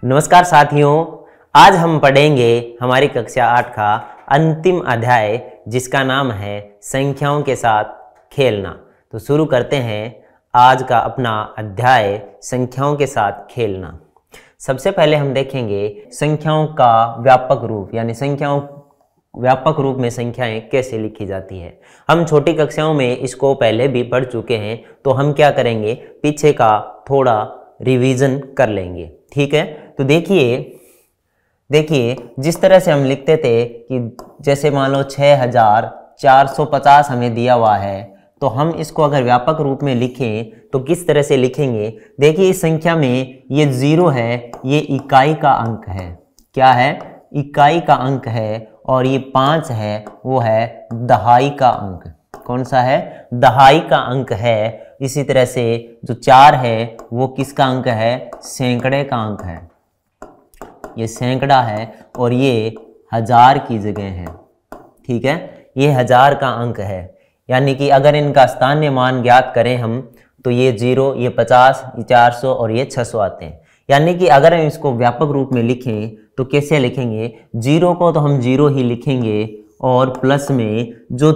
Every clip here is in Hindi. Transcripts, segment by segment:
नमस्कार साथियों, आज हम पढ़ेंगे हमारी कक्षा 8 का अंतिम अध्याय जिसका नाम है संख्याओं के साथ खेलना। तो शुरू करते हैं आज का अपना अध्याय संख्याओं के साथ खेलना। सबसे पहले हम देखेंगे संख्याओं का व्यापक रूप, यानी संख्याओं व्यापक रूप में संख्याएं कैसे लिखी जाती है। हम छोटी कक्षाओं में इसको पहले भी पढ़ चुके हैं, तो हम क्या करेंगे, पीछे का थोड़ा रिवीजन कर लेंगे। ठीक है, तो देखिए जिस तरह से हम लिखते थे कि जैसे मान लो 6450 हमें दिया हुआ है, तो हम इसको अगर व्यापक रूप में लिखें तो किस तरह से लिखेंगे। देखिए इस संख्या में ये 0 है, ये इकाई का अंक है। क्या है? इकाई का अंक है। और ये 5 है, वो है दहाई का अंक। कौन सा है? दहाई का अंक है। इसी तरह से जो 4 है वो किसका अंक है? सैकड़े का अंक है। ये सैकड़ा है और ये 1000 की जगह है। ठीक है, ये 1000 का अंक है। यानी कि अगर इनका स्थानीय मान ज्ञात करें हम, तो ये 0, ये 50, ये 400 और ये 600 आते हैं। यानी कि अगर हम इसको व्यापक रूप में लिखें तो कैसे लिखेंगे? 0 को तो हम 0 ही लिखेंगे और प्लस में जो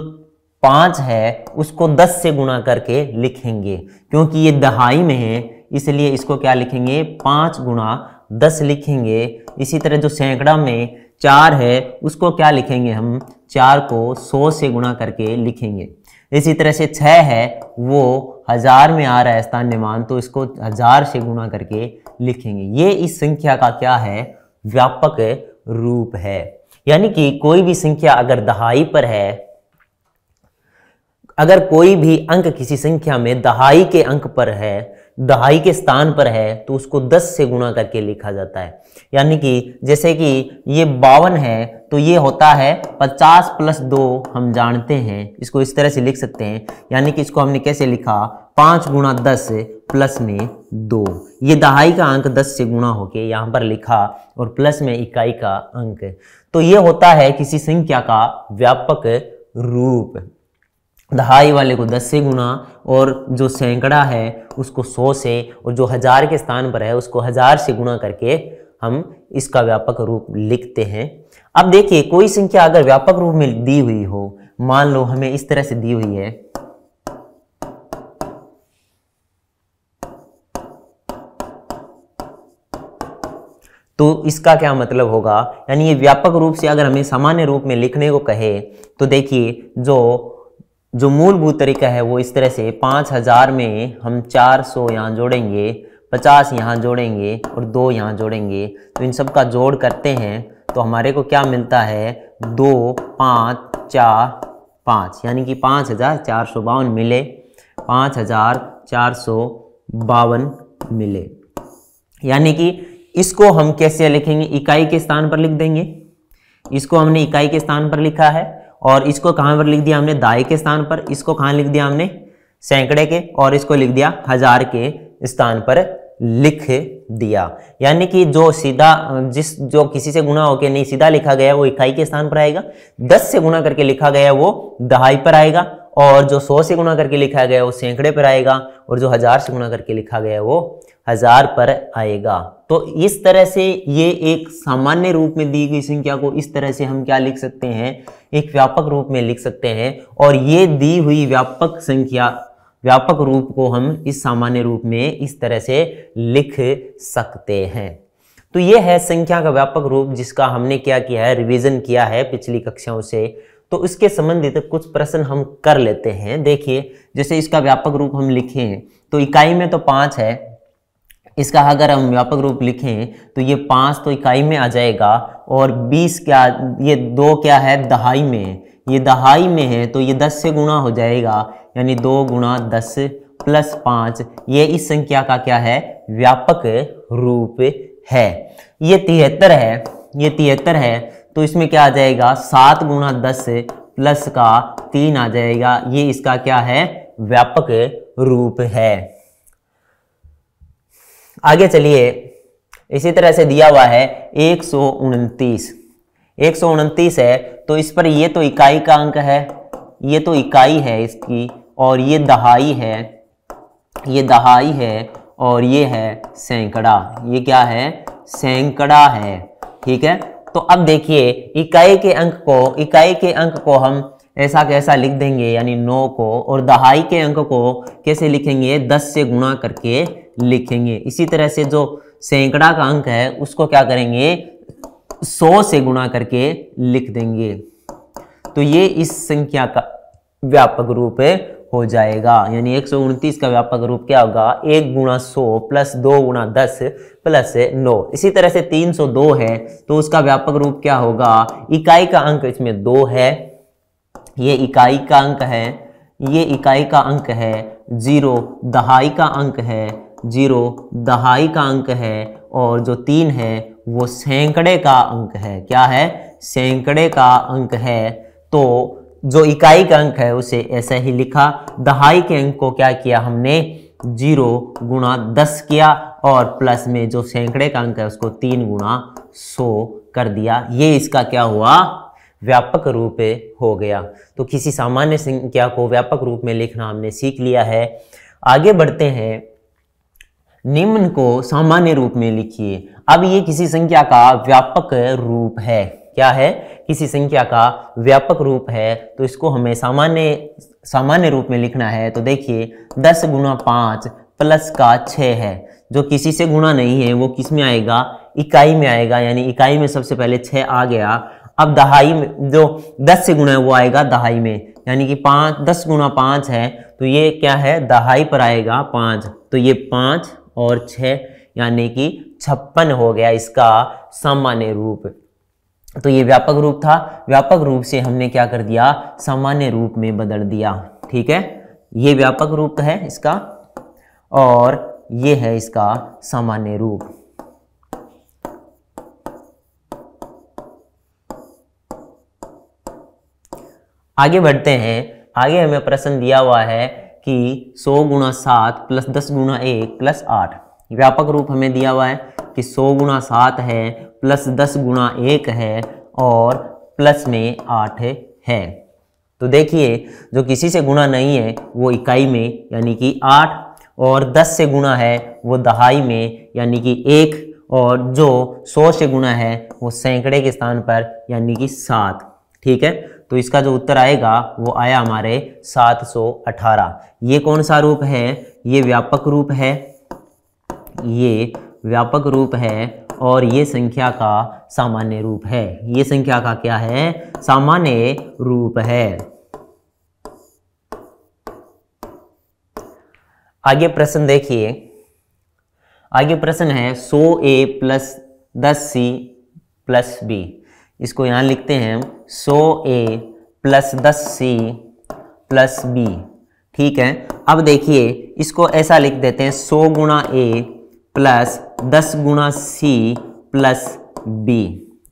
5 है उसको 10 से गुणा करके लिखेंगे, क्योंकि ये दहाई में है इसलिए इसको क्या लिखेंगे? 5 गुणा 10 लिखेंगे। इसी तरह जो सैकड़ा में 4 है उसको क्या लिखेंगे हम? 4 को 100 से गुणा करके लिखेंगे। इसी तरह से 6 है, वो 1000 में आ रहा है स्थानीय मान, तो इसको 1000 से गुणा करके लिखेंगे। ये इस संख्या का क्या है? व्यापक रूप है। यानी कि कोई भी संख्या अगर दहाई पर है, अगर कोई भी अंक किसी संख्या में दहाई के अंक पर है, दहाई के स्थान पर है, तो उसको 10 से गुणा करके लिखा जाता है। यानी कि जैसे कि ये 52 है, तो ये होता है 50 + 2, हम जानते हैं इसको इस तरह से लिख सकते हैं। यानी कि इसको हमने कैसे लिखा? 5 गुणा 10 प्लस में 2। ये दहाई का अंक 10 से गुणा होके यहाँ पर लिखा और प्लस में इकाई का अंक। तो ये होता है किसी संख्या का व्यापक रूप। दहाई वाले को 10 से गुणा, और जो सैकड़ा है उसको 100 से, और जो 1000 के स्थान पर है उसको 1000 से गुणा करके हम इसका व्यापक रूप लिखते हैं। अब देखिए कोई संख्या अगर व्यापक रूप में दी हुई हो, मान लो हमें इस तरह से दी हुई है, तो इसका क्या मतलब होगा? यानी ये व्यापक रूप से अगर हमें सामान्य रूप में लिखने को कहे, तो देखिए जो मूलभूत तरीका है वो इस तरह से 5000 में हम 400 यहाँ जोड़ेंगे, 50 यहाँ जोड़ेंगे और 2 यहाँ जोड़ेंगे, तो इन सब का जोड़ करते हैं तो हमारे को क्या मिलता है? 2, 5, 4, 5, यानी कि 5452 मिले। 5452 मिले। यानी कि इसको हम कैसे लिखेंगे? इकाई के स्थान पर लिख देंगे। इसको हमने इकाई के स्थान पर लिखा है, और इसको कहाँ पर लिख दिया हमने? दहाई के स्थान पर। इसको कहाँ लिख दिया हमने? सैकड़े के। और इसको लिख दिया 1000 के स्थान पर लिख दिया। यानी कि जो सीधा जो किसी से गुणा होके नहीं सीधा लिखा गया वो इकाई के स्थान पर आएगा, 10 से गुणा करके लिखा गया वो दहाई पर आएगा, और जो 100 से गुणा करके लिखा गया वो सैकड़े पर आएगा, और जो 1000 से गुणा करके लिखा गया वो 1000 पर आएगा। तो इस तरह से ये एक सामान्य रूप में दी गई संख्या को इस तरह से हम क्या लिख सकते हैं? एक व्यापक रूप में लिख सकते हैं। और ये दी हुई व्यापक संख्या, व्यापक रूप को हम इस सामान्य रूप में इस तरह से लिख सकते हैं। तो ये है संख्या का व्यापक रूप, जिसका हमने क्या किया है? रिवीजन किया है पिछली कक्षाओं से। तो इसके संबंधित कुछ प्रश्न हम कर लेते हैं। देखिए जैसे इसका व्यापक रूप हम लिखें तो इकाई में तो 5 है, इसका अगर हम व्यापक रूप लिखें तो ये 5 तो इकाई में आ जाएगा, और 20 क्या, ये 2 क्या है? दहाई में। ये दहाई में है तो ये 10 से गुणा हो जाएगा, यानी 2 गुणा 10 प्लस 5, ये इस संख्या का क्या है? व्यापक रूप है। ये 73 है, ये 73 है, तो इसमें क्या आ जाएगा? 7 गुणा 10 प्लस का 3 आ जाएगा। ये इसका क्या है? व्यापक रूप है। आगे चलिए, इसी तरह से दिया हुआ है 129 है, तो इस पर ये तो इकाई का अंक है, ये तो इकाई है इसकी, और ये दहाई है, ये दहाई है, और ये है सैकड़ा। ये क्या है? सैकड़ा है। ठीक है, तो अब देखिए इकाई के अंक को हम ऐसा कैसा लिख देंगे, यानी 9 को, और दहाई के अंक को कैसे लिखेंगे, 10 से गुणा करके लिखेंगे। इसी तरह से जो सैकड़ा का अंक है उसको क्या करेंगे, 100 से गुणा करके लिख देंगे। तो ये इस संख्या का व्यापक रूप हो जाएगा, यानी 129 का व्यापक रूप क्या होगा, 1 गुणा 100 प्लस 2 गुणा 10 प्लस 9। इसी तरह से 302 है तो उसका व्यापक रूप क्या होगा, इकाई का अंक इसमें 2 है, ये इकाई का अंक है, ये इकाई का अंक है 0, दहाई का अंक है 0, दहाई का अंक है, और जो 3 है वो सैकड़े का अंक है। क्या है, सैकड़े का अंक है। तो जो इकाई का अंक है उसे ऐसे ही लिखा, दहाई के अंक को क्या किया हमने, 0 गुणा 10 किया, और प्लस में जो सैकड़े का अंक है उसको 3 गुणा 100 कर दिया। ये इसका क्या हुआ, व्यापक रूप हो गया। तो किसी सामान्य संख्या को व्यापक रूप में लिखना हमने सीख लिया है। आगे बढ़ते हैं, निम्न को सामान्य रूप में लिखिए। अब ये किसी संख्या का व्यापक रूप है। क्या है, किसी संख्या का व्यापक रूप है, तो इसको हमें सामान्य रूप में लिखना है। तो देखिए 10 गुणा 5 प्लस का 6 है, जो किसी से गुणा नहीं है वो किस में आएगा, इकाई में आएगा, यानी इकाई में सबसे पहले 6 आ गया। अब दहाई में जो 10 से गुणा है वो आएगा दहाई में, यानी कि 10 गुणा 5 है तो ये क्या है, दहाई पर आएगा 5, तो ये 5 और 6 यानी कि 56 हो गया इसका सामान्य रूप। तो ये व्यापक रूप था, व्यापक रूप से हमने क्या कर दिया, सामान्य रूप में बदल दिया। ठीक है, ये व्यापक रूप है इसका और ये है इसका सामान्य रूप। आगे बढ़ते हैं। आगे हमें प्रश्न दिया हुआ है कि 100 गुणा 7 प्लस 10 गुणा 1 प्लस 8। व्यापक रूप हमें दिया हुआ है कि 100 गुणा 7 है प्लस 10 गुणा 1 है और प्लस में 8 है। तो देखिए जो किसी से गुणा नहीं है वो इकाई में यानी कि 8, और 10 से गुणा है वो दहाई में यानी कि 1, और जो 100 से गुणा है वो सैकड़े के स्थान पर यानी कि 7। ठीक है, तो इसका जो उत्तर आएगा वो आया हमारे 718। ये कौन सा रूप है, ये व्यापक रूप है, ये व्यापक रूप है, और ये संख्या का सामान्य रूप है। ये संख्या का क्या है, सामान्य रूप है। आगे प्रश्न देखिए। आगे प्रश्न है 100a plus 10c plus b। इसको यहां लिखते हैं 100a plus 10c plus b। ठीक है, अब देखिए इसको ऐसा लिख देते हैं 100 गुणा a प्लस 10 गुणा c प्लस b।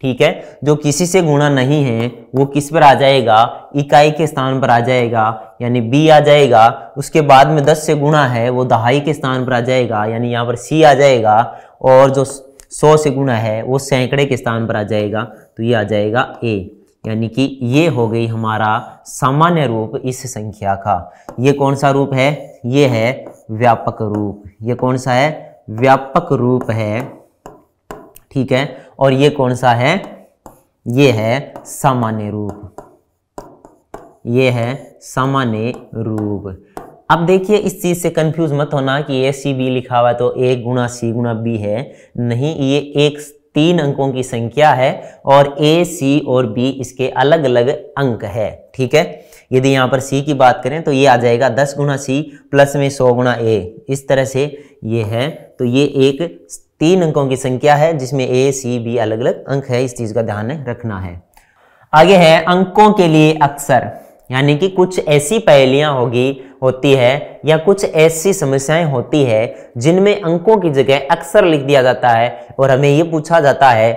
ठीक है, जो किसी से गुणा नहीं है वो किस पर आ जाएगा, इकाई के स्थान पर आ जाएगा यानी b आ जाएगा। उसके बाद में 10 से गुणा है वो दहाई के स्थान पर आ जाएगा यानी यहाँ पर c आ जाएगा, और जो 100 से गुणा है वो सैकड़े के स्थान पर आ जाएगा, तो ये आ जाएगा a। यानी कि ये हो गई हमारा सामान्य रूप इस संख्या का। ये कौन सा रूप है, ये है व्यापक रूप। ये कौन सा है, व्यापक रूप है। ठीक है, और ये कौन सा है, ये है सामान्य रूप। ये है सामान्य रूप। अब देखिए इस चीज से कंफ्यूज मत होना कि ए सी बी लिखा हुआ है तो a गुणा सी गुणा बी है, नहीं, ये एक 3 अंकों की संख्या है और a, c और b इसके अलग अलग अंक है। ठीक है, यदि यहाँ पर c की बात करें तो ये आ जाएगा 10 गुणा c प्लस में 100 गुणा a। इस तरह से ये है, तो ये एक 3 अंकों की संख्या है जिसमें a, c, b अलग अलग अंक है। इस चीज का ध्यान रखना है। आगे है अंकों के लिए अक्सर, यानी कि कुछ ऐसी पहेलियां होती है या कुछ ऐसी समस्याएं होती है जिनमें अंकों की जगह अक्सर लिख दिया जाता है और हमें ये पूछा जाता है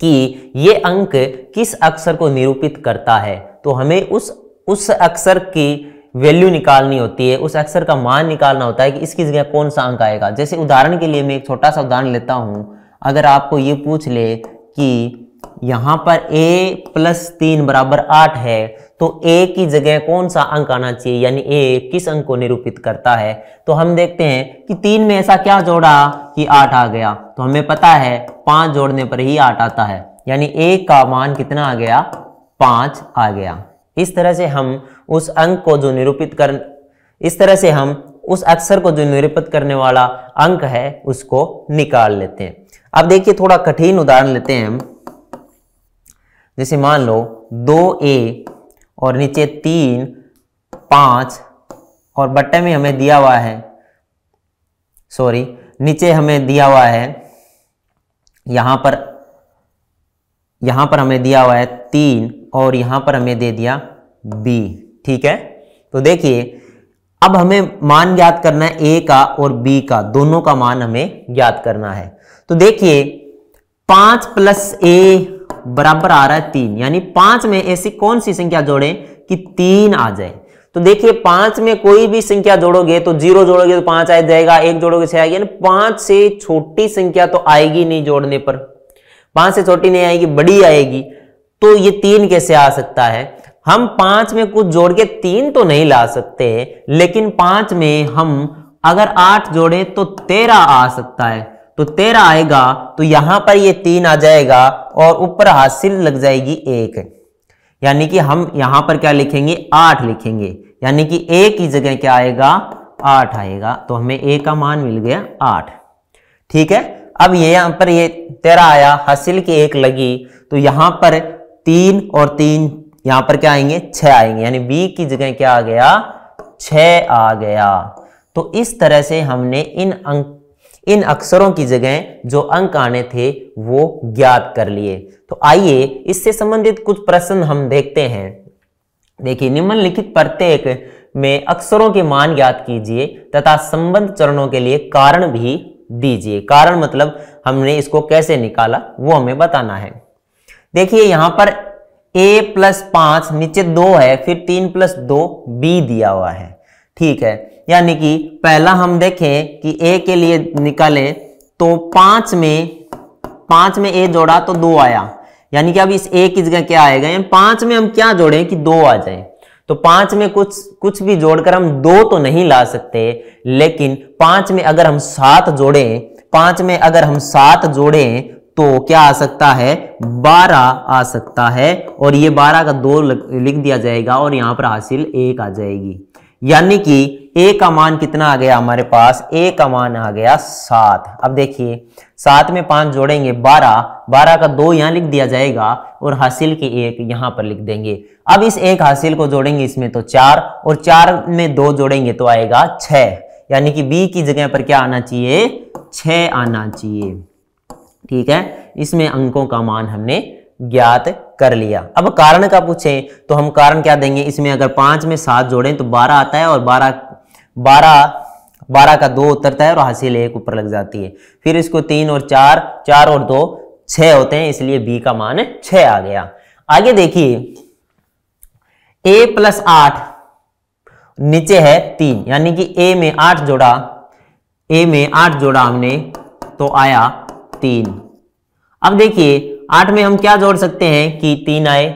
कि ये अंक किस अक्षर को निरूपित करता है। तो हमें उस अक्षर की वैल्यू निकालनी होती है, उस अक्षर का मान निकालना होता है कि इसकी जगह कौन सा अंक आएगा। जैसे उदाहरण के लिए मैं एक छोटा सा उदाहरण लेता हूं। अगर आपको ये पूछ ले कि यहाँ पर a प्लस 3 बराबर 8 है, तो ए की जगह कौन सा अंक आना चाहिए, यानी ए किस अंक को निरूपित करता है। तो हम देखते हैं कि 3 में ऐसा क्या जोड़ा कि 8 आ गया। तो हमें पता है 5 जोड़ने पर ही 8 आता है, यानी ए का मान कितना आ गया, 5 आ गया। इस तरह से हम उस अंक को जो निरूपित कर इस तरह से हम उस अक्षर को जो निरूपित करने वाला अंक है उसको निकाल लेते हैं। अब देखिए थोड़ा कठिन उदाहरण लेते हैं हम। जैसे मान लो 2a और नीचे 3, 5 और बट्टे में हमें दिया हुआ है, सॉरी नीचे हमें दिया हुआ है, यहां पर हमें दिया हुआ है 3 और यहां पर हमें दे दिया b। ठीक है, तो देखिए अब हमें मान ज्ञात करना है a का और b का, दोनों का मान हमें ज्ञात करना है। तो देखिए 5 प्लस a बराबर आ रहा है 3, यानी 5 में ऐसी कौन सी संख्या जोड़ें कि 3 आ जाए। तो देखिए 5 में कोई भी संख्या जोड़ोगे तो 0 जोड़ोगे तो 5 आ जाएगा, 1 जोड़ोगे 6 आएगी, यानी 5 से छोटी संख्या तो आएगी नहीं जोड़ने पर, 5 से छोटी नहीं आएगी, बड़ी आएगी। तो ये 3 कैसे आ सकता है। हम 5 में कुछ जोड़ के 3 तो नहीं ला सकते, लेकिन 5 में हम अगर 8 जोड़ें तो 13 आ सकता है। तो 13 आएगा तो यहां पर ये 3 आ जाएगा और ऊपर हासिल लग जाएगी 1, यानी कि हम यहां पर क्या लिखेंगे, 8 लिखेंगे, यानी कि a की जगह क्या आएगा, 8 आएगा। तो हमें a का मान मिल गया 8। ठीक है, अब ये यहां पर ये 13 आया, हासिल की 1 लगी, तो यहां पर 3 और 3 यहां पर क्या आएंगे, 6 आएंगे, यानी b की जगह क्या आ गया, 6 आ गया। तो इस तरह से हमने इन अक्षरों की जगह जो अंक आने थे वो ज्ञात कर लिए। तो आइए इससे संबंधित कुछ प्रश्न हम देखते हैं। देखिए निम्नलिखित प्रत्येक में अक्षरों के मान ज्ञात कीजिए तथा संबंध चरणों के लिए कारण भी दीजिए। कारण मतलब हमने इसको कैसे निकाला वो हमें बताना है। देखिए यहां पर a प्लस 5 नीचे 2 है, फिर 3 प्लस 2 b दिया हुआ है। ठीक है, यानी कि पहला हम देखें कि a के लिए निकालें तो 5 में a जोड़ा तो 2 आया, यानी कि अब इस a की जगह क्या आएगा, यानी 5 में हम क्या जोड़ें कि 2 आ जाए। तो 5 में कुछ भी जोड़कर हम 2 तो नहीं ला सकते, लेकिन 5 में अगर हम 7 जोड़ें तो क्या आ सकता है, 12 आ सकता है, और ये 12 का 2 लिख दिया जाएगा और यहां पर हासिल 1 आ जाएगी, यानी कि a का मान कितना आ गया हमारे पास, a का मान आ गया 7। अब देखिए 7 में 5 जोड़ेंगे 12 का 2 यहां लिख दिया जाएगा और हासिल की 1 यहां पर लिख देंगे। अब इस 1 हासिल को जोड़ेंगे इसमें तो 4, और 4 में 2 जोड़ेंगे तो आएगा 6, यानी कि b की जगह पर क्या आना चाहिए, 6 आना चाहिए। ठीक है, इसमें अंकों का मान हमने ज्ञात कर लिया। अब कारण का पूछें तो हम कारण क्या देंगे, इसमें अगर 5 में 7 जोड़ें तो 12 आता है, और 12 का 2 उतरता है और हासिल 1 ऊपर लग जाती है। फिर इसको 3 और 4 और 2 6 होते हैं, इसलिए b का मान 6 आ गया। आगे देखिए a प्लस 8 नीचे है 3, यानी कि a में 8 जोड़ा हमने तो आया 3। अब देखिए 8 में हम क्या जोड़ सकते हैं कि 3 आए,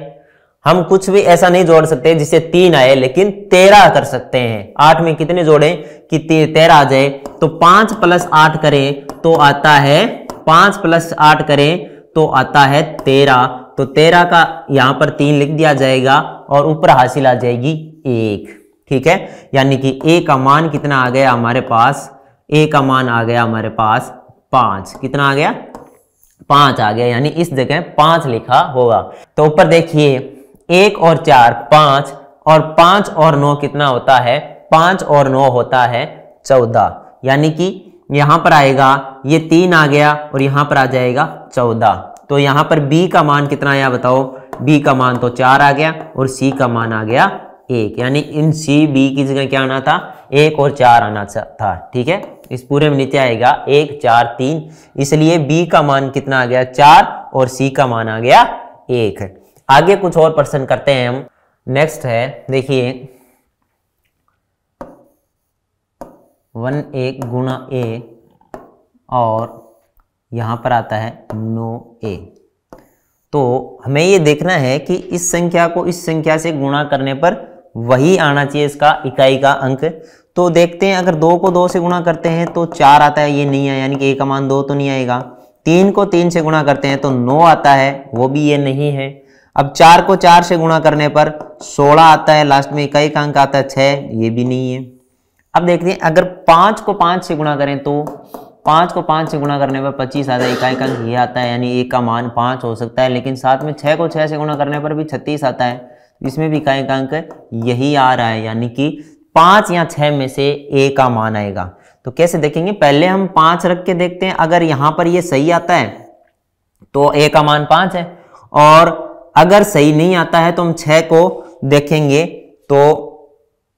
हम कुछ भी ऐसा नहीं जोड़ सकते जिससे 3 आए, लेकिन 13 कर सकते हैं। 8 में कितने जोड़े कि 13 आ जाए, तो 5 प्लस 8 करें तो आता है 5 प्लस 8 करें तो आता है 13। तो 13 का यहां पर 3 लिख दिया जाएगा और ऊपर हासिल आ जाएगी 1। ठीक है, यानी कि a का मान कितना आ गया हमारे पास, a का मान आ गया हमारे पास 5। कितना आ गया, 5 आ गया, यानी इस जगह 5 लिखा होगा। तो ऊपर देखिए 1 और 4 5, और 5 और 9 कितना होता है, 5 और 9 होता है 14, यानी कि यहां पर आएगा ये 3 आ गया और यहां पर आ जाएगा 14। तो यहां पर b का मान कितना आया बताओ, b का मान तो 4 आ गया और c का मान आ गया 1, यानी इन c b की जगह क्या आना था, 1 और 4 आना था। ठीक है, इस पूरे में नीचे आएगा 1 4 3, इसलिए b का मान कितना आ गया 4 और c का मान आ गया 1। आगे कुछ और प्रश्न करते हैं हम। नेक्स्ट है देखिए 1 गुणा a और यहां पर आता है 9a। तो हमें ये देखना है कि इस संख्या को इस संख्या से गुणा करने पर वही आना चाहिए इसका इकाई का अंक। तो देखते हैं, अगर 2 को 2 से गुणा करते हैं तो 4 आता है, ये नहीं है, यानी कि a का मान 2 तो नहीं आएगा। 3 को 3 से गुणा करते हैं तो 9 आता है, वो भी ये नहीं है। अब 4 को 4 से गुणा करने पर 16 आता है, लास्ट में इकाई का अंक आता है 6, ये भी नहीं है। अब देखते हैं, अगर 5 को 5 से गुणा करें तो 5 को 5 से गुणा करने पर 25 आता है, इकाई का अंक ये आता है, यानी a का मान 5 हो सकता है। लेकिन साथ में 6 को 6 से गुणा करने पर भी 36 आता है, इसमें भी इकाई का अंक यही आ रहा है, यानी कि 5 या 6 में से a का मान आएगा। तो कैसे देखेंगे, पहले हम 5 रख के देखते हैं, अगर यहां पर ये सही आता है तो a का मान 5 है, और अगर सही नहीं आता है तो हम 6 को देखेंगे तो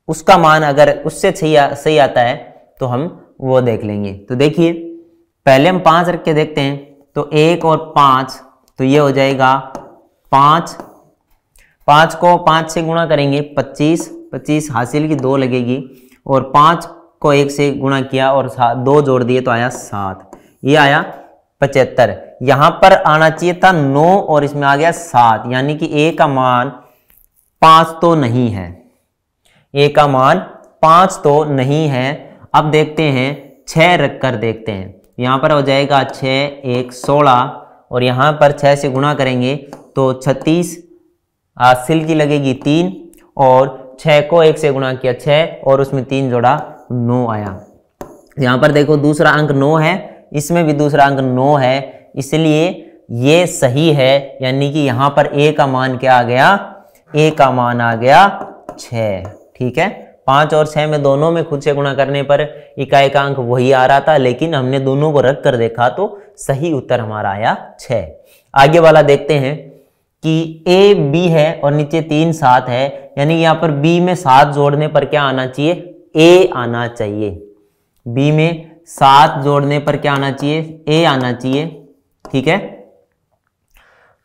उसका मान अगर उससे सही आता है तो हम वो देख लेंगे। तो देखिए, पहले हम 5 रख के देखते हैं, तो 1 और 5, तो ये हो जाएगा 5। 5 को 5 से गुणा करेंगे 25, 25 हासिल की 2 लगेगी, और 5 को 1 से गुणा किया और 2 जोड़ दिए तो आया 7, ये आया 75। यहां पर आना चाहिए था 9 और इसमें आ गया 7, यानी कि a का मान 5 तो नहीं है, a का मान 5 तो नहीं है। अब देखते हैं 6 रख कर देखते हैं, यहां पर हो जाएगा 6 1 16, और यहां पर 6 से गुणा करेंगे तो 36 हासिल की लगेगी 3, और 6 को 1 से गुणा किया 6 और उसमें 3 जोड़ा 9 आया। यहां पर देखो दूसरा अंक 9 है, इसमें भी दूसरा अंक 9 है, इसलिए ये सही है, यानी कि यहां पर a का मान क्या आ गया, a का मान आ गया 6। ठीक है, 5 और 6 में दोनों में खुद से गुणा करने पर इकाई का अंक वही आ रहा था, लेकिन हमने दोनों को रख कर देखा तो सही उत्तर हमारा आया 6। आगे वाला देखते हैं कि a b है और नीचे 3 7 है, यानी यहाँ पर b में 7 जोड़ने पर क्या आना चाहिए, a आना चाहिए। b में 7 जोड़ने पर क्या आना चाहिए, a आना चाहिए। ठीक है,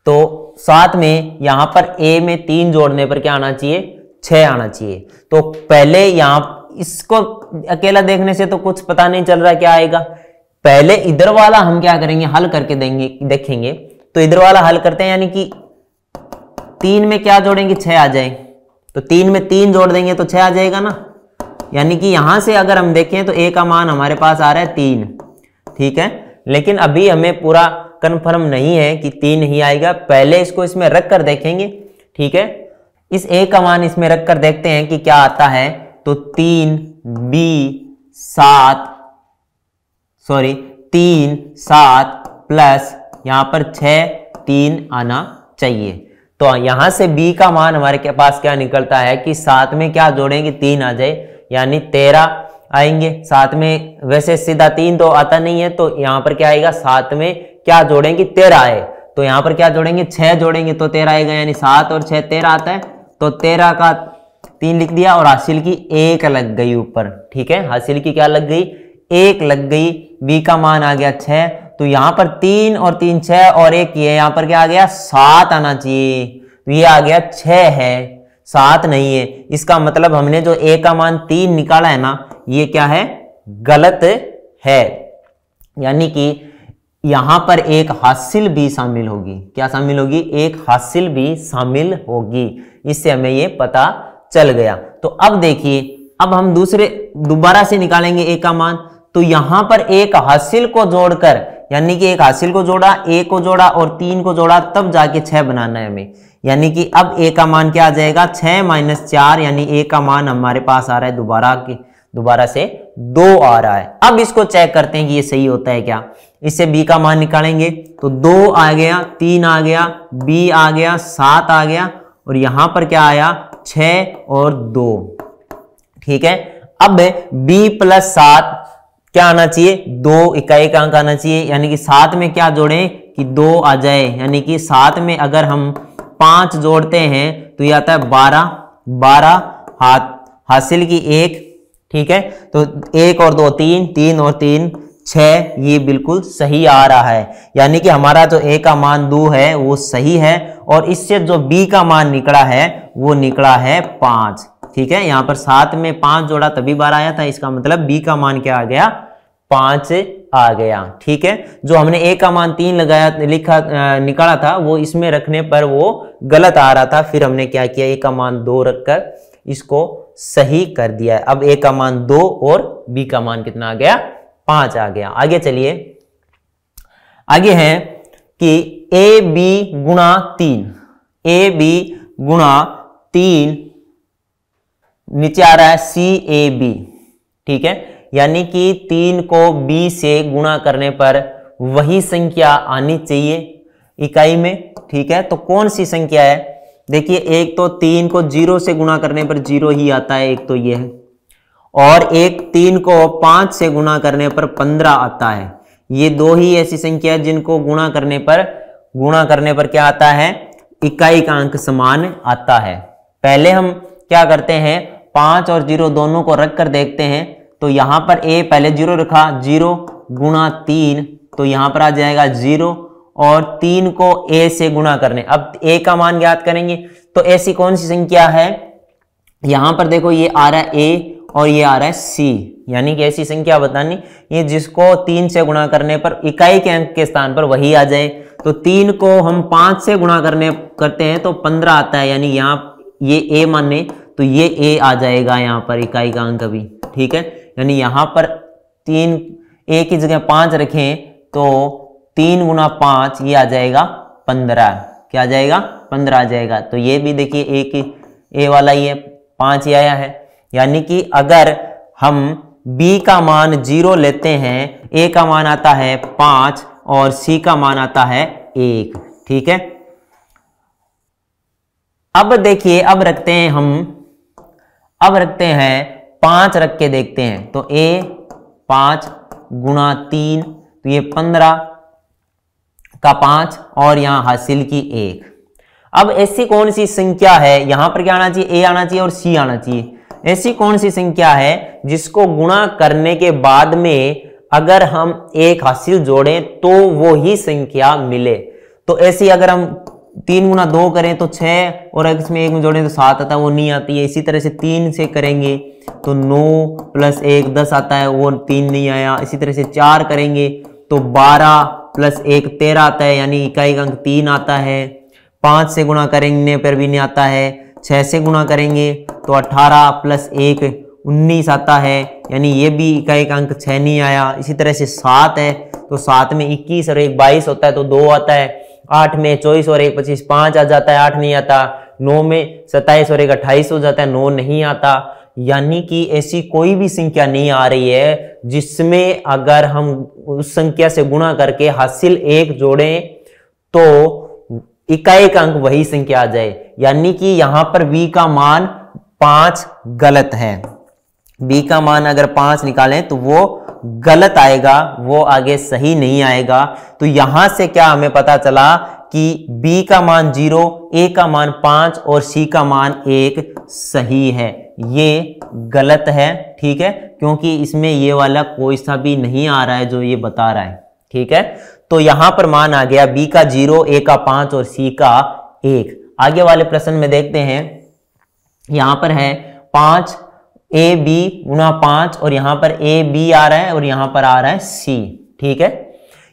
तो साथ में यहां पर a में 3 जोड़ने पर क्या आना चाहिए, 6 आना चाहिए। तो पहले यहां इसको अकेला देखने से तो कुछ पता नहीं चल रहा क्या आएगा, पहले इधर वाला हम क्या करेंगे, हल करके देखेंगे। तो इधर वाला हल करते हैं, यानी कि 3 में क्या जोड़ेंगे, 6 आ जाए, तो 3 में 3 जोड़ देंगे तो 6 आ जाएगा ना, यानी कि यहां से अगर हम देखें तो a का मान हमारे पास आ रहा है 3। ठीक है, लेकिन अभी हमें पूरा कंफर्म नहीं है कि 3 ही आएगा, पहले इसको इसमें रख कर देखेंगे। ठीक है, इस a का मान इसमें रख कर देखते हैं कि क्या आता है, तो 3 7 प्लस यहां पर 6 3 आना चाहिए। तो यहां से b का मान हमारे के पास क्या निकलता है कि 7 में क्या जोड़ेंगे, 3 आ जाए, यानी 13 आएंगे। 7 में वैसे सीधा 3 तो आता नहीं है, तो यहां पर क्या आएगा, 7 में क्या जोड़ेंगे, 13 आए, तो यहां पर क्या जोड़ेंगे, 6 जोड़ेंगे तो 13 आएगा, यानी 7 और 6 13 आता है, तो 13 का 3 लिख दिया और हासिल की 1 लग गई ऊपर। ठीक है, हासिल की क्या लग गई, 1 लग गई, b का मान आ गया 6, तो यहां पर 3 और 3 6 और 1 ये, यहां पर क्या आ गया, 7 आना चाहिए, तो ये आ गया 6 है, 7 नहीं है। इसका मतलब हमने जो a का मान 3 निकाला है ना, ये क्या है, गलत है, यानी कि यहां पर एक हासिल भी शामिल होगी। क्या शामिल होगी, एक हासिल भी शामिल होगी, इससे हमें ये पता चल गया। तो अब देखिए, अब हम दोबारा से निकालेंगे a का मान, तो यहां पर एक हासिल को जोड़कर, यानी कि एक हासिल को जोड़ा, a को जोड़ा और 3 को जोड़ा, तब जाके 6 बनाना है हमें, यानी कि अब a का मान क्या आ जाएगा, 6 - 4, यानी a का मान हमारे पास आ रहा है दोबारा से 2 आ रहा है। अब इसको चेक करते हैं कि ये सही होता है क्या। इससे b का मान निकालेंगे तो 2 आ गया, 3 आ गया, b आ गया, 7 आ गया, और यहां पर क्या आया, 6 और 2। ठीक है, अब b + 7 क्या आना चाहिए, 2 इकाई का अंक आना चाहिए, यानी कि 7 में क्या जोड़ें कि 2 आ जाए, यानी कि 7 में अगर हम 5 जोड़ते हैं तो ये आता है 12 हासिल की 1। ठीक है, तो 1 और 2 3, 3 और 3 6, ये बिल्कुल सही आ रहा है, यानी कि हमारा जो a का मान 2 है वो सही है, और इससे जो b का मान निकला है वो निकला है 5। ठीक है, यहाँ पर 7 में 5 जोड़ा तभी 12 आया था, इसका मतलब b का मान क्या आ गया, 5 आ गया। ठीक है, जो हमने a का मान 3 लगाया निकाला था वो इसमें रखने पर वो गलत आ रहा था, फिर हमने क्या किया, a का मान 2 रखकर इसको सही कर दिया है। अब a का मान 2 और b का मान कितना आ गया, 5 आ गया। आगे चलिए, आगे है कि ए बी गुणा 3, ए बी गुणा 3 नीचे आ रहा है सी ए बी। ठीक है, यानी कि 3 को b से गुणा करने पर वही संख्या आनी चाहिए इकाई में। ठीक है, तो कौन सी संख्या है, देखिए एक तो 3 को 0 से गुणा करने पर 0 ही आता है, एक तो ये है, और एक 3 को 5 से गुणा करने पर 15 आता है। ये दो ही ऐसी संख्या है जिनको गुणा करने पर क्या आता है, इकाई का अंक समान आता है। पहले हम क्या करते हैं, 5 और 0 दोनों को रख कर देखते हैं। तो यहां पर a पहले 0 रखा, 0 गुणा 3 तो यहां पर आ जाएगा 0, और 3 को a से गुणा करने, अब a का मान ज्ञात करेंगे। तो ऐसी कौन सी संख्या है, यहां पर देखो ये आ रहा है a और ये आ रहा है c, यानी कि ऐसी संख्या बतानी ये जिसको 3 से गुणा करने पर इकाई के अंक के स्थान पर वही आ जाए। तो 3 को हम 5 से गुणा करते हैं तो 15 आता है, यानी यहाँ ये a माने तो ये a आ जाएगा यहाँ पर इकाई का अंक भी। ठीक है, यानी यहाँ पर 3 a की जगह 5 रखें तो 3 गुणा 5 ये आ जाएगा 15, क्या आ जाएगा, 15 आ जाएगा। तो ये भी देखिए a वाला ही है, 5 ही आया है। यानी कि अगर हम b का मान 0 लेते हैं, a का मान आता है 5 और c का मान आता है 1। ठीक है, अब देखिए, अब रखते हैं 5 रख के देखते हैं। तो a 5 गुणा 3 तो ये 15 का 5 और यहां हासिल की 1। अब ऐसी कौन सी संख्या है, यहां पर क्या आना चाहिए, a आना चाहिए और c आना चाहिए। ऐसी कौन सी संख्या है जिसको गुणा करने के बाद में अगर हम एक हासिल जोड़ें तो वो ही संख्या मिले। तो ऐसी अगर हम 3 गुणा 2 करें तो 6 और इसमें 1 में जोड़ें तो 7 आता है, वो नहीं आती है। इसी तरह से 3 से करेंगे तो 9 प्लस 1 10 आता है, वो 3 नहीं आया। इसी तरह से 4 करेंगे तो 12 प्लस 1 13 आता है, यानी इकाई का अंक 3 आता है। 5 से गुणा करेंगे पर भी नहीं आता है। 6 से गुणा करेंगे तो 18 प्लस 1 19 आता है, यानी ये भी इकाई का अंक 6 नहीं आया। इसी तरह से 7 है तो 7 में 21 और 1 22 होता है तो 2 आता है। 8 में 24 और 1 25 5 आ जाता है, 8 नहीं आता। 9 में 27 और 1 28 हो जाता है, 9 नहीं आता। यानी कि ऐसी कोई भी संख्या नहीं आ रही है जिसमें अगर हम उस संख्या से गुणा करके हासिल 1 जोड़ें तो इकाई का अंक वही संख्या आ जाए। यानी कि यहां पर b का मान 5 गलत है। b का मान अगर 5 निकालें तो वो गलत आएगा, वो आगे सही नहीं आएगा। तो यहां से क्या हमें पता चला कि b का मान 0, a का मान 5 और c का मान 1 सही है, ये गलत है। ठीक है, क्योंकि इसमें ये वाला कोई सा भी नहीं आ रहा है जो ये बता रहा है। ठीक है, तो यहां पर मान आ गया b का 0, a का 5 और c का 1। आगे वाले प्रश्न में देखते हैं, यहां पर है 5 a b गुणा 5 और यहां पर a b आ रहा है और यहां पर आ रहा है c। ठीक है,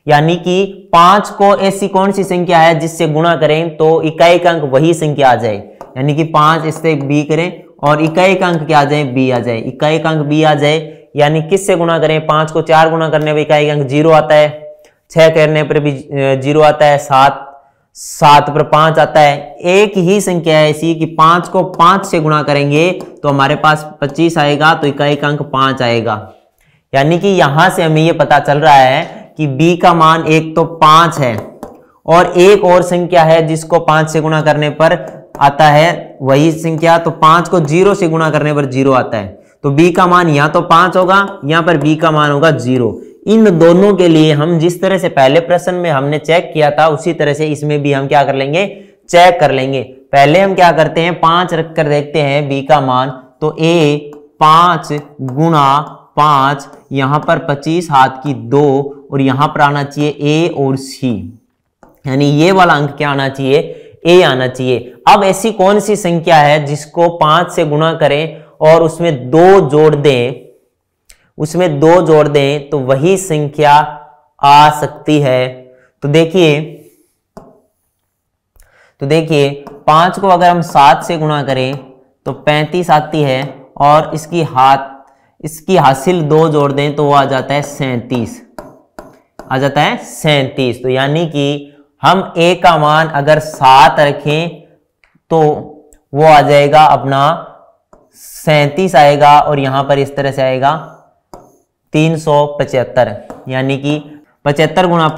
यानी कि 5 को ऐसी कौन सी संख्या है जिससे गुणा करें तो इकाई का अंक वही संख्या आ जाए। यानी कि 5 इससे b करें और इकाई का अंक क्या आ जाए, b आ जाए। इकाई का अंक b आ जाए, यानी किससे गुणा करें, 5 को 4 गुणा करने पर इकाई का अंक 0 आता है, 6 करने पर भी 0 आता है, 7 पर 5 आता है। एक ही संख्या है ऐसी कि 5 को 5 से गुणा करेंगे तो हमारे पास 25 आएगा, तो इकाई का अंक 5 आएगा। यानी कि यहां से हमें यह पता चल रहा है कि b का मान एक तो 5 है और एक और संख्या है जिसको 5 से गुणा करने पर आता है वही संख्या। तो 5 को 0 से गुणा करने पर 0 आता है, तो b का मान या तो 5 होगा या पर b का मान होगा 0। इन दोनों के लिए हम जिस तरह से पहले प्रश्न में हमने चेक किया था उसी तरह से इसमें भी हम क्या कर लेंगे, चेक कर लेंगे। पहले हम क्या करते हैं, 5 रख कर देखते हैं b का मान। तो a 5 गुणा 5, यहां पर 25 हाथ की 2 और यहां पर आना चाहिए a और c, यानी ये वाला अंक क्या आना चाहिए, a आना चाहिए। अब ऐसी कौन सी संख्या है जिसको 5 से गुणा करें और उसमें 2 जोड़ दें, उसमें 2 जोड़ दें तो वही संख्या आ सकती है। तो देखिए 5 को अगर हम 7 से गुणा करें तो 35 आती है, और इसकी हासिल 2 जोड़ दें तो वो आ जाता है 37, आ जाता है 37। तो यानी कि हम a का मान अगर 7 रखें तो वो आ जाएगा अपना 37 आएगा, और यहां पर इस तरह से आएगा 375, यानी कि 75 गुणा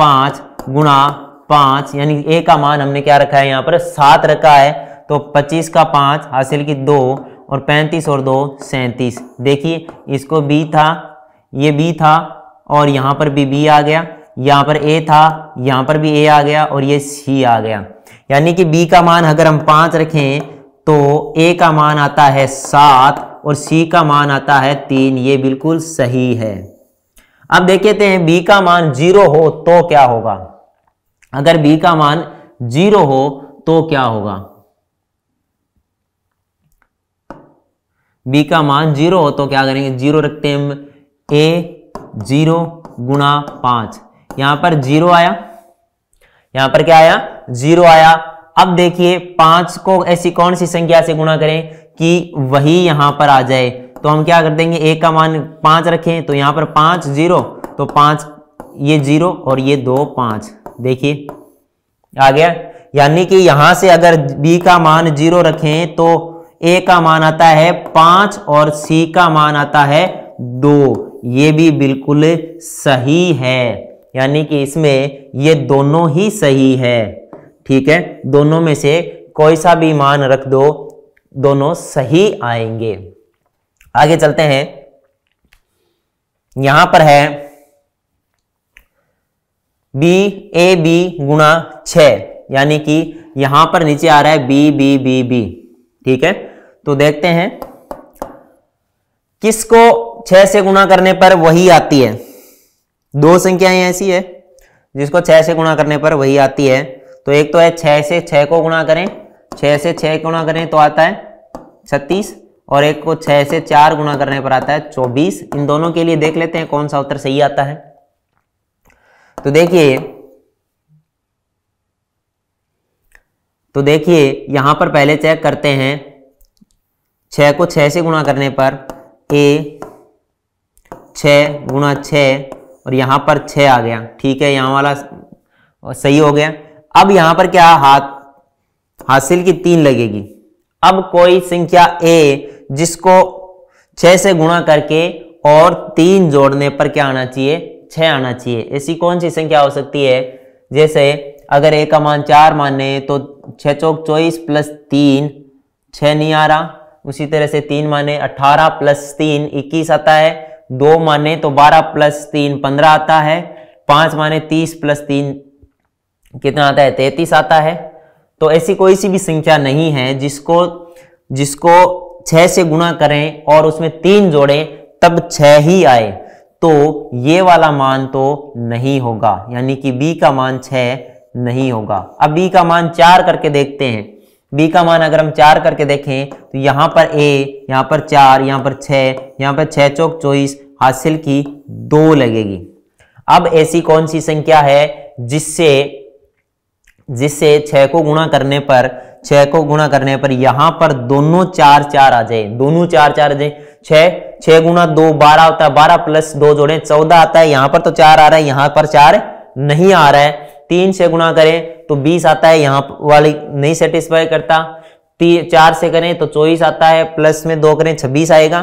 5 यानी a का मान हमने क्या रखा है यहाँ पर 7 रखा है। तो 25 का 5 हासिल की 2 और 35 और 2 37। देखिए इसको b था, ये b था, और यहाँ पर भी b आ गया, यहाँ पर a था, यहाँ पर भी a आ गया, और ये c आ गया। यानी कि b का मान अगर हम 5 रखें तो a का मान आता है 7 और c का मान आता है 3। ये बिल्कुल सही है। अब देखते हैं b का मान 0 हो तो क्या होगा। अगर b का मान 0 हो तो क्या होगा। b का मान 0 हो तो क्या करेंगे, 0 रखते हैं हम, a 0 गुणा 5, यहां पर 0 आया, यहां पर क्या आया 0 आया। अब देखिए 5 को ऐसी कौन सी संख्या से गुणा करें कि वही यहां पर आ जाए। तो हम क्या कर देंगे, a का मान 5 रखें तो यहां पर 5 0, तो 5 ये 0 और ये 2 5, देखिए आ गया। यानी कि यहां से अगर b का मान 0 रखें तो a का मान आता है 5 और c का मान आता है 2। ये भी बिल्कुल सही है, यानी कि इसमें ये दोनों ही सही है। ठीक है, दोनों में से कोई सा भी मान रख दो, दोनों सही आएंगे। आगे चलते हैं, यहां पर है ab गुणा 6, यानी कि यहां पर नीचे आ रहा है b। ठीक है, तो देखते हैं किसको 6 से गुणा करने पर वही आती है। 2 संख्याएं ऐसी है जिसको 6 से गुणा करने पर वही आती है। तो एक तो है 6 से 6 को गुणा करें, 6 से 6 गुणा करें तो आता है 36, और एक को 6 से 4 गुणा करने पर आता है 24। इन दोनों के लिए देख लेते हैं कौन सा उत्तर सही आता है। तो देखिए यहां पर पहले चेक करते हैं, 6 को 6 से गुणा करने पर a 6 गुणा 6, और यहां पर 6 आ गया। ठीक है, यहां वाला सही हो गया। अब यहां पर क्या हासिल की 3 लगेगी। अब कोई संख्या a जिसको 6 से गुणा करके और 3 जोड़ने पर क्या आना चाहिए, 6 आना चाहिए। ऐसी कौन सी संख्या हो सकती है, जैसे अगर a का मान 4 माने तो 6 चौक 24 प्लस 3 6 नहीं आ रहा। उसी तरह से 3 माने 18 प्लस 3 21 आता है। 2 माने तो 12 प्लस 3 15 आता है। 5 माने 30 प्लस 3 कितना आता है, 33 आता है। तो ऐसी कोई सी भी संख्या नहीं है जिसको 6 से गुणा करें और उसमें 3 जोड़ें तब 6 ही आए। तो ये वाला मान तो नहीं होगा, यानी कि b का मान 6 नहीं होगा। अब b का मान 4 करके देखते हैं। b का मान अगर हम 4 करके देखें तो यहां पर a, यहां पर 4, यहां पर 6, यहां पर 6 चौक 24, हासिल की 2 लगेगी। अब ऐसी कौन सी संख्या है जिससे 6 को गुणा करने पर यहां पर दोनों 4 4 आ जाए, दोनों 4 4 आ जाए। 6 गुणा 2 12 होता है, 12 प्लस 2 जोड़े 14 आता है। यहां पर तो 4 आ रहा है, यहां पर 4 नहीं आ रहा है। 3 से गुणा करें तो 20 आता है, यहां वाली नहीं सेटिस्फाई करता। 4 से करें तो 24 आता है, प्लस में 2 करें 26 आएगा।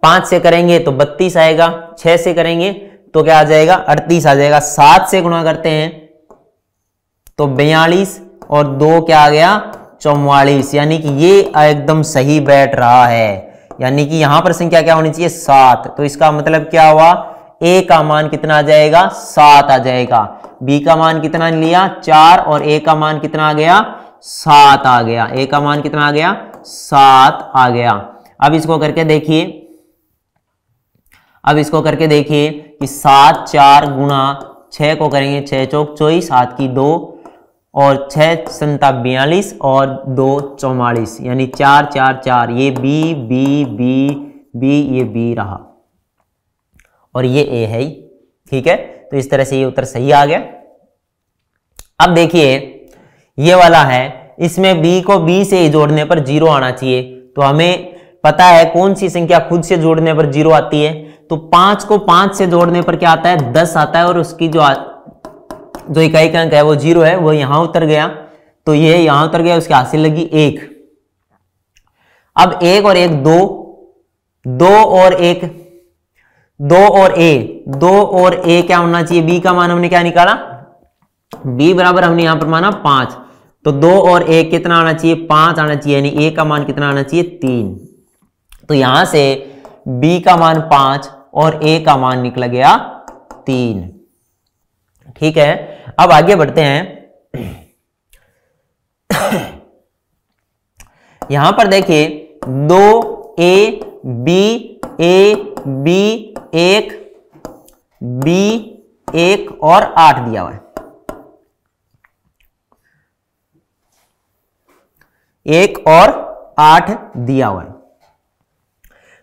5 से करेंगे तो 32 आएगा। 6 से करेंगे तो क्या आ जाएगा, 38 आ जाएगा। 7 से गुणा करते हैं तो 42 और 2 क्या आ गया, 44। यानी कि ये एकदम सही बैठ रहा है, यानी कि यहां पर संख्या क्या होनी चाहिए, 7। तो इसका मतलब क्या हुआ, a का मान कितना आ जाएगा, 7 आ जाएगा। b का मान कितना लिया, 4, और a का मान कितना आ गया, 7 आ गया। a का मान कितना आ गया, 7 आ गया। अब इसको करके देखिए कि 7 4 गुणा 6 को करेंगे, 6 चौक 24, हाथ की 2, और 6 संता 42 और 2 44, यानी 4 4 4। ये b, ये b रहा। और ये ए है ही। ठीक है, तो इस तरह से ये उत्तर सही आ गया। अब देखिए ये वाला है, इसमें बी को बी से जोड़ने पर 0 आना चाहिए। तो हमें पता है कौन सी संख्या खुद से जोड़ने पर 0 आती है। तो 5 को 5 से जोड़ने पर क्या आता है, 10 आता है, और उसकी जो इकाई का अंक है वो 0 है, वो यहां उतर गया। तो ये यहां उतर गया, उसकी हासिल लगी 1। अब 1 और 1 2, 2 और 1 2 और ए क्या होना चाहिए, बी का मान हमने क्या निकाला, बी बराबर हमने यहां पर माना 5। तो 2 और 1 कितना आना चाहिए, 5 आना चाहिए, यानी ए का मान कितना आना चाहिए, 3। तो यहां से बी का मान 5 और ए का मान निकल गया 3। ठीक है, अब आगे बढ़ते हैं। यहां पर देखिए 2 ए बी 1 बी 1 और 8 दिया हुआ है। 1 और 8 दिया हुआ है।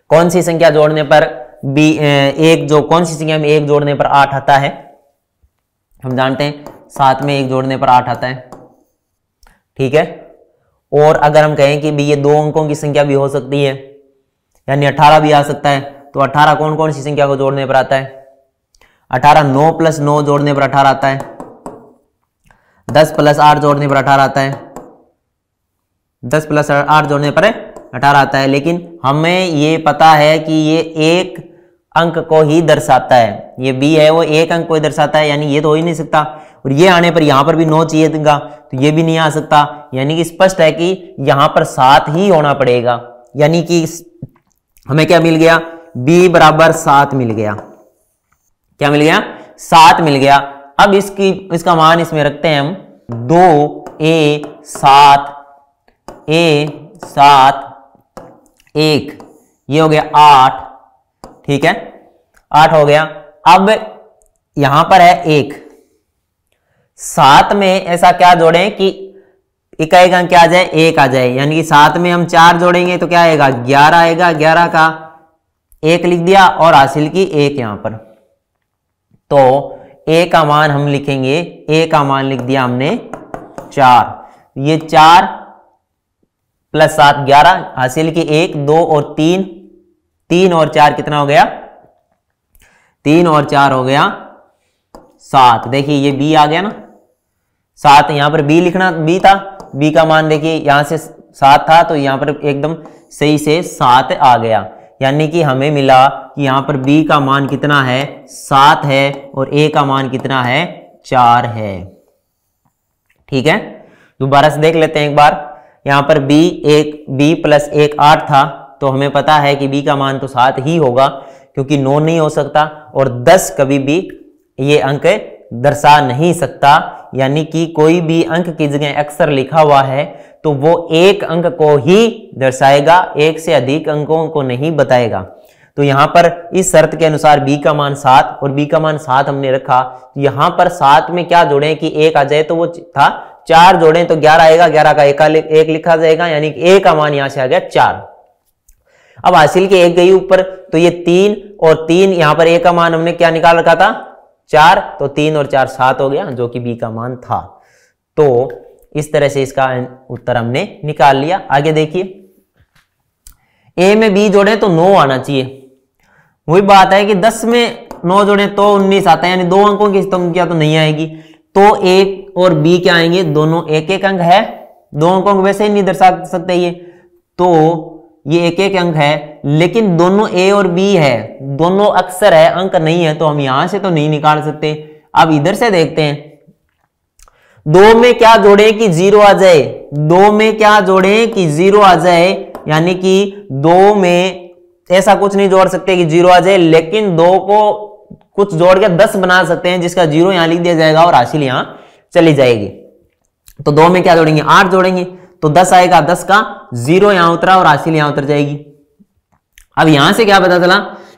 कौन सी संख्या जोड़ने पर कौन सी संख्या में 1 जोड़ने पर 8 आता है, हम जानते हैं 7 में 1 जोड़ने पर 8 आता है। ठीक है, और अगर हम कहें कि भी ये 2 अंकों की संख्या भी हो सकती है, यानी 18 भी आ सकता है। तो 18 कौन कौन सी संख्या को जोड़ने पर आता है, 18 9 + 9 जोड़ने पर 18 आता है, 10 + 8 जोड़ने पर 18 आता है, 10 + 8 जोड़ने पर 18 आता है। लेकिन हमें ये पता है कि ये एक अंक को ही दर्शाता है, ये बी है वो एक अंक को ही दर्शाता है, यानी ये तो हो ही नहीं सकता। और ये आने पर यहां पर भी 9 चाहिए था, तो ये भी नहीं आ सकता, यानी कि स्पष्ट है कि यहां पर 7 ही होना पड़ेगा। यानी कि हमें क्या मिल गया, b बराबर 7 मिल गया। क्या मिल गया, 7 मिल गया। अब इसका मान इसमें रखते हैं हम, 2a 7 1, ये हो गया 8। ठीक है, 8 हो गया। अब यहां पर है 1, 7 में ऐसा क्या जोड़ें कि इकाई का अंक क्या आ जाए, 1 आ जाए। यानी कि 7 में हम 4 जोड़ेंगे तो क्या आएगा, 11 आएगा। 11 का 1 लिख दिया और हासिल की 1 यहां पर। तो a का मान हम लिखेंगे, a का मान लिख दिया हमने 4। ये 4 + 7 11, हासिल की 1 2 और 3 और 4 कितना हो गया, 3 और 4 हो गया 7। देखिए ये b आ गया ना, 7 यहां पर b लिखना, b था, b का मान देखिए यहां से 7 था, तो यहां पर एकदम सही से 7 आ गया। यानी कि हमें मिला कि यहां पर b का मान कितना है, 7 है, और a का मान कितना है, 4 है। ठीक है, दोबारा से देख लेते हैं एक बार। यहां पर b + 1 8 था, तो हमें पता है कि b का मान तो 7 ही होगा, क्योंकि 9 नहीं हो सकता, और 10 कभी भी ये अंक दर्शा नहीं सकता। यानी कि कोई भी अंक की जगह अक्सर लिखा हुआ है तो वो एक अंक को ही दर्शाएगा, एक से अधिक अंकों को नहीं बताएगा। तो यहां पर इस शर्त के अनुसार b का मान 7 और b का मान 7 हमने रखा। यहां पर 7 में क्या जोड़े कि 1 आ जाए, तो वो था 4 जोड़े तो 11 आएगा, 11 का 1 लिखा जाएगा, यानी कि a का मान यहां से आ गया 4। अब हासिल की 1 गई ऊपर, तो ये 3 और 3, यहां पर a का मान हमने क्या निकाल रखा था, 4, तो 3 और 4 7 हो गया, जो कि b का मान था। तो इस तरह से इसका उत्तर हमने निकाल लिया। आगे देखिए, a में b जोड़े तो 9 आना चाहिए। वही बात है कि 10 में 9 जोड़े तो 19 आता है, यानी 2 अंकों की संख्या तो नहीं आएगी। तो a और b क्या आएंगे, दोनों एक एक अंक है, 2 अंकों को वैसे ही नहीं दर्शा सकते ये, तो ये एक एक अंक है, लेकिन दोनों a और b है, दोनों अक्षर है, अंक नहीं है, तो हम यहां से तो नहीं निकाल सकते। अब इधर से देखते हैं, 2 में क्या जोड़े कि 0 आ जाए, 2 में क्या जोड़े कि 0 आ जाए, यानी कि 2 में ऐसा कुछ नहीं जोड़ सकते कि 0 आ जाए, लेकिन 2 को कुछ जोड़ के 10 बना सकते हैं, जिसका 0 यहां लिख दिया जाएगा और हासिल यहां चली जाएगी। तो 2 में क्या जोड़ेंगे, 8 जोड़ेंगे, तो 10 आएगा, 10 का 0 यहां उतरा और हासिल यहां उतर जाएगी। अब यहां से क्या पता चला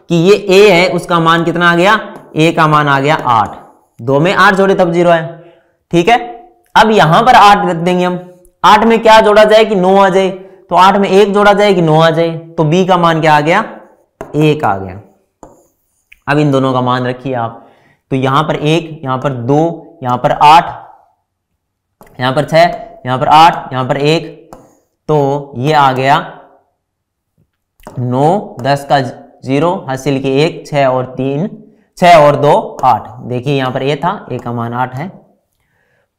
कि ये a है, उसका मान कितना आ गया, a का मान आ गया 8। 2 में 8 जोड़े तब 0 है। ठीक है, अब यहां पर 8 रख देंगे हम। 8 में क्या जोड़ा जाए कि 9 आ जाए, तो 8 में 1 जोड़ा जाए कि 9 आ जाए, तो b का मान क्या आ गया, 1 आ गया। अब इन दोनों का मान रखिए आप, तो यहां पर 1, यहां पर 2, यहां पर 8, यहां पर 6, यहां पर 8, यहां पर 1, तो ये आ गया 9, 10 का 0, हासिल के 1, 6 और 3, 6 और 2 8। देखिए यहां पर a था, a का मान 8 है,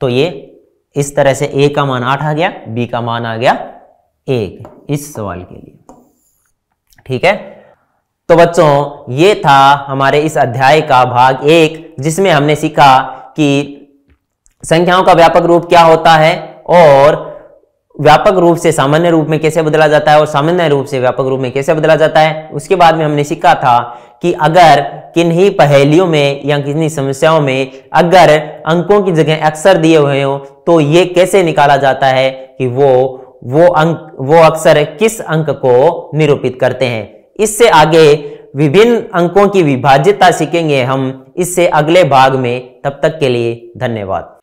तो ये इस तरह से a का मान 8 आ गया, b का मान आ गया 1 इस सवाल के लिए। ठीक है, तो बच्चों ये था हमारे इस अध्याय का भाग 1, जिसमें हमने सीखा कि संख्याओं का व्यापक रूप क्या होता है और व्यापक रूप से सामान्य रूप में कैसे बदला जाता है और सामान्य रूप से व्यापक रूप में कैसे बदला जाता है। उसके बाद में हमने सीखा था कि अगर किन्हीं पहेलियों में या किन्हीं समस्याओं में अगर अंकों की जगह अक्षर दिए हुए हो तो ये कैसे निकाला जाता है कि वो अक्षर किस अंक को निरूपित करते हैं। इससे आगे विभिन्न अंकों की विभाज्यता सीखेंगे हम इससे अगले भाग में। तब तक के लिए धन्यवाद।